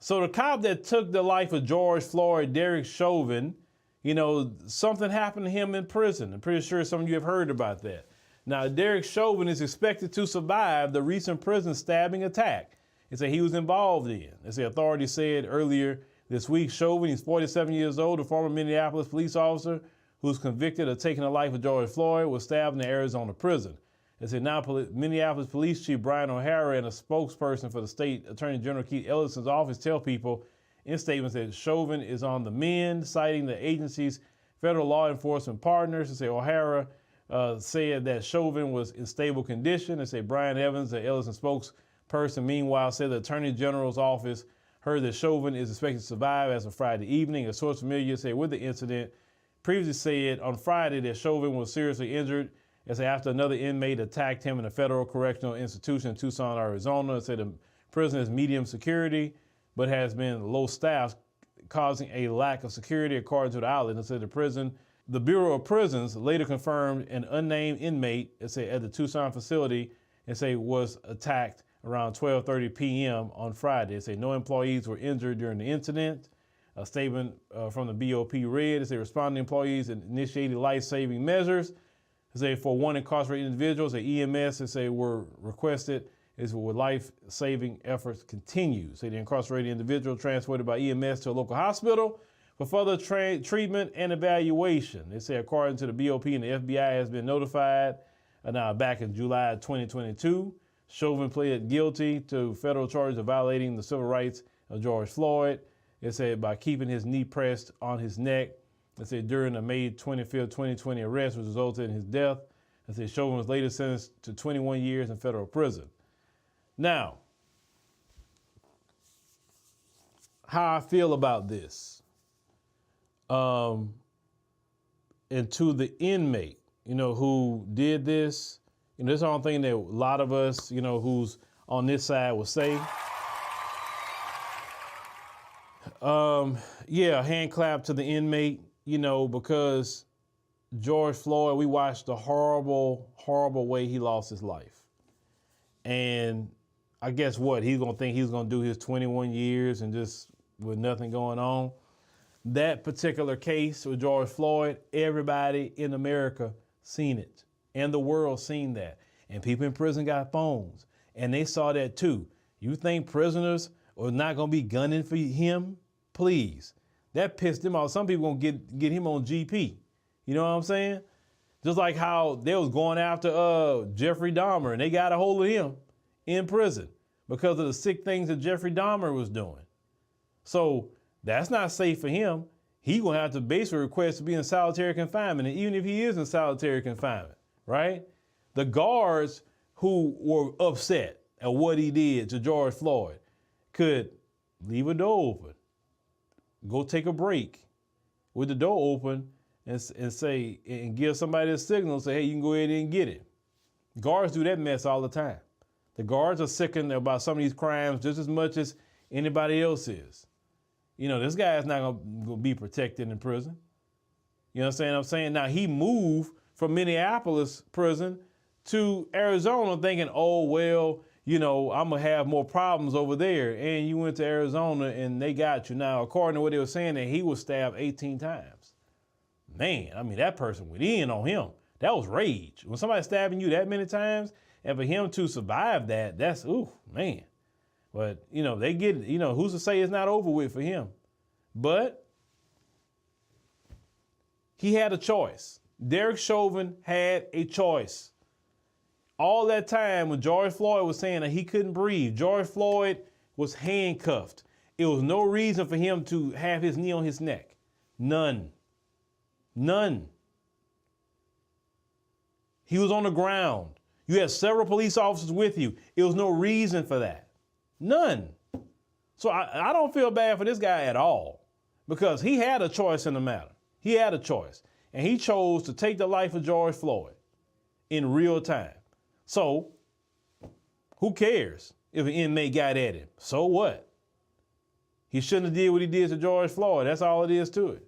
So the cop that took the life of George Floyd, Derek Chauvin, something happened to him in prison. I'm pretty sure some of you have heard about that. Now, Derek Chauvin is expected to survive the recent prison stabbing attack. They say he was involved in. They say authorities said earlier this week, Chauvin, he's 47 years old, a former Minneapolis police officer who was convicted of taking the life of George Floyd, was stabbed in the Arizona prison. They said now Minneapolis Police Chief Brian O'Hara and a spokesperson for the state Attorney General Keith Ellison's office tell people in statements that Chauvin is on the mend, citing the agency's federal law enforcement partners. They say O'Hara said that Chauvin was in stable condition. They say Brian Evans, the Ellison spokesperson, meanwhile said the Attorney General's office heard that Chauvin is expected to survive as of Friday evening. A source familiar said with the incident previously said on Friday that Chauvin was seriously injured as after another inmate attacked him in a federal correctional institution in Tucson, Arizona. It said the prison is medium security, but has been low staffed, causing a lack of security, according to the outlet. It said the Bureau of Prisons later confirmed an unnamed inmate, it said, at the Tucson facility, and say was attacked around 12:30 p.m. on Friday. It said no employees were injured during the incident. A statement from the BOP read, it said responding employees initiated life-saving measures. It said for one incarcerated individuals, the EMS, it said were requested is with life-saving efforts continue. Say the incarcerated individual transported by EMS to a local hospital for further treatment and evaluation. They say according to the BOP and the FBI has been notified. Now back in July 2022, Chauvin pleaded guilty to federal charges of violating the civil rights of George Floyd. It said by keeping his knee pressed on his neck. It said during the May 25th, 2020 arrest, which resulted in his death. It said Chauvin was later sentenced to 21 years in federal prison. Now, how I feel about this, and to the inmate, who did this, this is the only thing that a lot of us, who's on this side will say. Hand clap to the inmate, because George Floyd, we watched the horrible, horrible way he lost his life. And I guess what, he's going to think he's going to do his 21 years and just with nothing going on. That particular case with George Floyd, everybody in America seen it and the world seen that. And people in prison got phones and they saw that too. You think prisoners are not going to be gunning for him? Please. That pissed him off. Some people going to get him on GP. You know what I'm saying? Just like how they was going after Jeffrey Dahmer and they got a hold of him in prison because of the sick things that Jeffrey Dahmer was doing. So that's not safe for him. He gonna have to basically request to be in solitary confinement. And even if he is in solitary confinement, right? The guards who were upset at what he did to George Floyd could leave a door open, go take a break with the door open and say, and give somebody a signal, say, hey, you can go ahead and get it. Guards do that mess all the time. The guards are sickened about some of these crimes just as much as anybody else is. This guy is not going to be protected in prison. You know what I'm saying? Now, he moved from Minneapolis prison to Arizona thinking, oh, well, I'm going to have more problems over there. And you went to Arizona and they got you. Now, according to what they were saying, that he was stabbed 18 times. Man, that person went in on him. That was rage. When somebody's stabbing you that many times, and for him to survive that, that's, ooh, man. But, they get it. Who's to say it's not over with for him? But he had a choice. Derek Chauvin had a choice. All that time when George Floyd was saying that he couldn't breathe, George Floyd was handcuffed. It was no reason for him to have his knee on his neck. None. None. He was on the ground. You had several police officers with you. It was no reason for that. None. So I don't feel bad for this guy at all because he had a choice in the matter. He had a choice and he chose to take the life of George Floyd in real time. So who cares if an inmate got at him? So what? He shouldn't have did what he did to George Floyd. That's all it is to it.